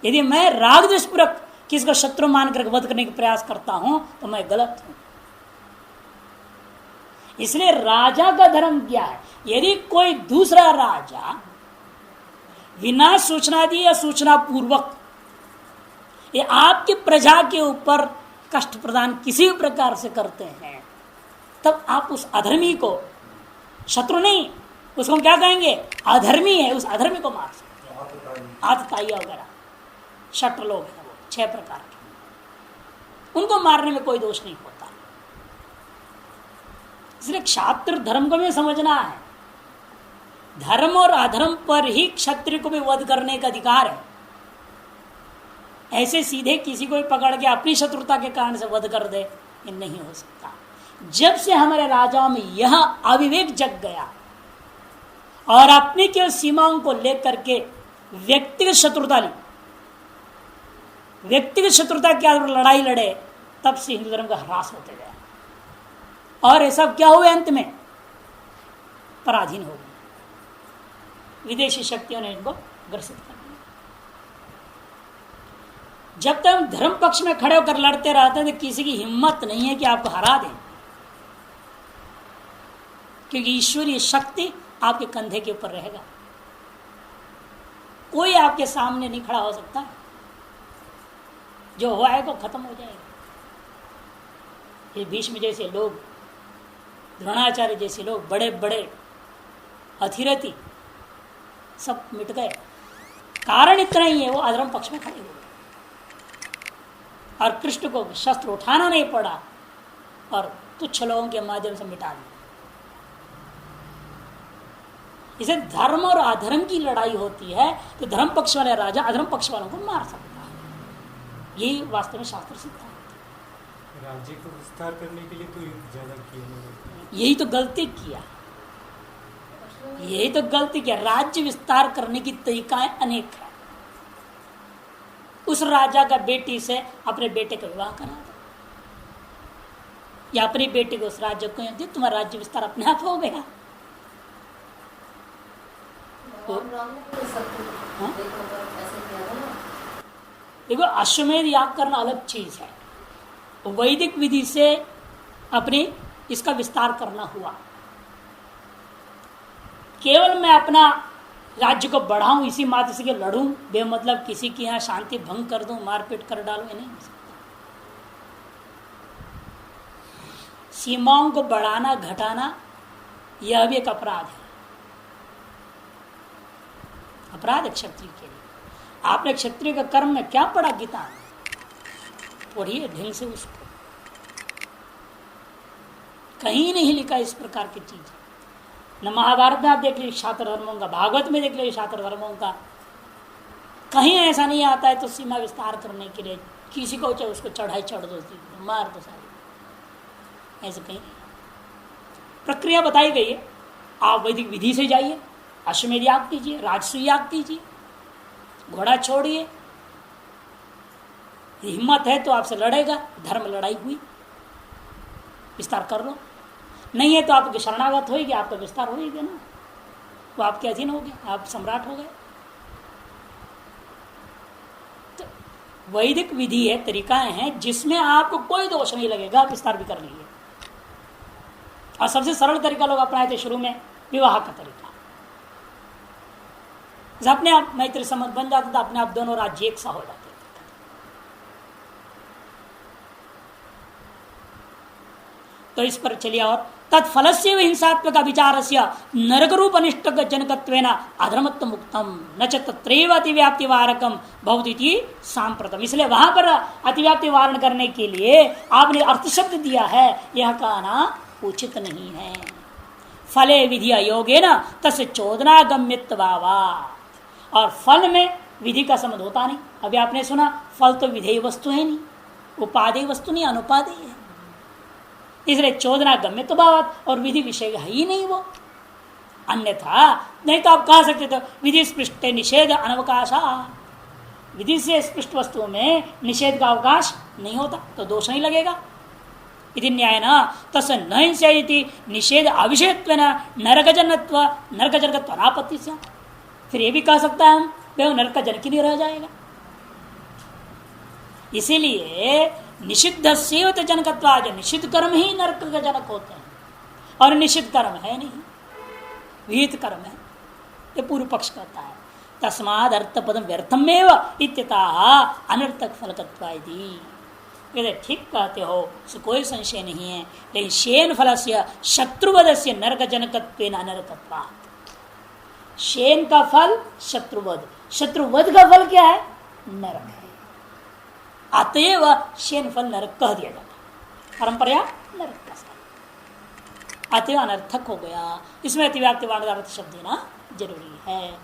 यदि मैं राग द्वेषपूर्वक किसी को शत्रु मानकर वध करने का प्रयास करता हूं तो मैं गलत हूं। इसलिए राजा का धर्म क्या है? यदि कोई दूसरा राजा बिना सूचना दी या सूचना पूर्वक ये आपकी प्रजा के ऊपर कष्ट प्रदान किसी भी प्रकार से करते हैं, तब आप उस अधर्मी को, शत्रु नहीं, उसको हम क्या कहेंगे? अधर्मी है, उस अधर्मी को मार सकते हैं। आतताई वगैरह शत्र लोग हैं, वो 6 प्रकार के, उनको मारने में कोई दोष नहीं होता। इसलिए क्षात्र धर्म को भी समझना है। धर्म और अधर्म पर ही क्षत्रिय को भी वध करने का अधिकार है। ऐसे सीधे किसी को भी पकड़ के अपनी शत्रुता के कारण से वध कर दे, ये नहीं हो सकता। जब से हमारे राजाओं में यह अविवेक जग गया और अपनी केवल सीमाओं को लेकर के व्यक्तिगत शत्रुता ली, व्यक्तिगत शत्रुता के आधार पर लड़ाई लड़े, तब से हिंदू धर्म का ह्रास होते गया। और ये सब क्या हुए? अंत में पराधीन हो गए, विदेशी शक्तियों ने इनको ग्रसित कर दिया। जब तक हम धर्म पक्ष में खड़े होकर लड़ते रहते हैं तो किसी की हिम्मत नहीं है कि आपको हरा दें, क्योंकि ईश्वरीय शक्ति आपके कंधे के ऊपर रहेगा। कोई आपके सामने नहीं खड़ा हो सकता। जो हुआ है वो खत्म हो जाएगा। ये भीष्म जैसे लोग, द्रोणाचार्य जैसे लोग, बड़े बड़े अथिरथी सब मिट गए। कारण इतना ही है, वो अधर्म पक्ष में खड़े हुए और कृष्ण को शस्त्र उठाना नहीं पड़ा और तुच्छ लोगों के माध्यम से मिटा दिया। इसे धर्म और अधर्म की लड़ाई होती है तो धर्म पक्ष वाले राजा अधर्म पक्ष वालों को मार सकता है। यही वास्तव में शास्त्र सिद्धांत है। राज्य को विस्तार करने के लिए तो युद्ध ज्यादा किया, यही तो गलती किया, यही तो गलती किया। राज्य विस्तार करने की तरीकाएं अनेक है। उस राजा का बेटी से अपने बेटे का विवाह करा दो, या अपनी बेटी को उस राज्य को दे, तुम्हारा राज्य विस्तार अपने आप हो गया। देखो, अश्वमेध याग करना अलग चीज है, वैदिक विधि से अपने इसका विस्तार करना हुआ। केवल मैं अपना राज्य को बढ़ाऊं इसी मात्र से लड़ूं, बेमतलब किसी की यहां शांति भंग कर दूं, मारपीट कर डालूं, ये नहीं हो सकता। सीमाओं को बढ़ाना घटाना यह भी एक अपराध है, अपराध है क्षत्रिय के लिए। आपने क्षत्रिय का कर्म में क्या पढ़ा गीता में? पढ़िए ढंग से उसको, कहीं नहीं लिखा इस प्रकार की चीज। न महाभारत में आप देख लीजिए शास्त्र धर्मों का, भागवत में देख लीजिए शास्त्र धर्मों का, कहीं ऐसा नहीं आता है। तो सीमा विस्तार करने के लिए किसी को चाहे उसको चढ़ाई चढ़ दो, मार दो सारी, ऐसे कहीं प्रक्रिया बताई गई है। आप वैदिक विधि से जाइए, अश्वमेध याग कीजिए, राजसूय याग कीजिए, घोड़ा छोड़िए। हिम्मत है तो आपसे लड़ेगा, धर्म लड़ाई हुई, विस्तार कर लो। नहीं है तो आपके शरणागत होगी, आपका विस्तार हो ही गया ना, वो आपके अधीन हो गया, आप सम्राट हो गए। तो वैदिक विधि है, तरीकाएं हैं जिसमें आपको कोई दोष नहीं लगेगा, आप विस्तार भी कर लीजिए। और सबसे सरल तरीका लोग अपनाए थे शुरू में, विवाह का तरीका। अपने आप मैत्री संबंध बन जाता था, अपने आप दोनों राज्य एक सा हो जाते। तो इस पर चलिए। और तत्फल से हिंसात्मक विचार से नरक रूप अनिष्ट जनकत्वेन अधर्मत्व मुक्तम न तत्रैव अतिव्याप्ति वारकम भवति सांप्रतम। इसलिए वहां पर अतिव्याप्ति वारण करने के लिए आपने अर्थ शब्द दिया है, यह कहना उचित नहीं है। फले विधि अयोगे न तस् चोदना गम्यत्वावा। और फल में विधि का संबंध होता नहीं। अभी आपने सुना फल तो विधेय वस्तु है नहीं, उपादेय वस्तु नहीं, अनुपादेय है। इसलिए चोदना गम्यत्व भावात, और विधि विषय है ही नहीं वो। अन्यथा नहीं तो आप कह सकते थे विधि स्पृष्टे निषेध अनवकाशा, विधि से स्पष्ट वस्तुओं में निषेध का अवकाश नहीं होता तो दोष नहीं लगेगा। इति न्याय न तस् न हिंसा निषेध अविषयत्व नरकजनत्व नरकजनकत्व अनापत्ति से। फिर ये भी कह सकता है हम वह नरक जन की नहीं रह जाएगा। इसीलिए निषिद्ध सेवत जनकत्वा, जो निषिद्ध कर्म ही नरक का जनक होते हैं और निषिद्ध कर्म है नहीं, विहित कर्म है, ये पूर्व पक्ष कहता है। तस्माद अर्थ पदम व्यर्थमेव इत्यतः अनर्थक फलकत्वादि। ठीक कहते हो, कोई संशय नहीं है, लेकिन शेन फल से शत्रुवध से नरक जनकत्व अनर्थत्वात्। शेन का फल शत्रुवध, शत्रुवध का फल क्या है? नरक है। अतएव शेन फल नरक कह दिया जाता, परंपरा नरक का, अतएव अनर्थक हो गया। इसमें अतिव्याप्ति शब्द देना जरूरी है।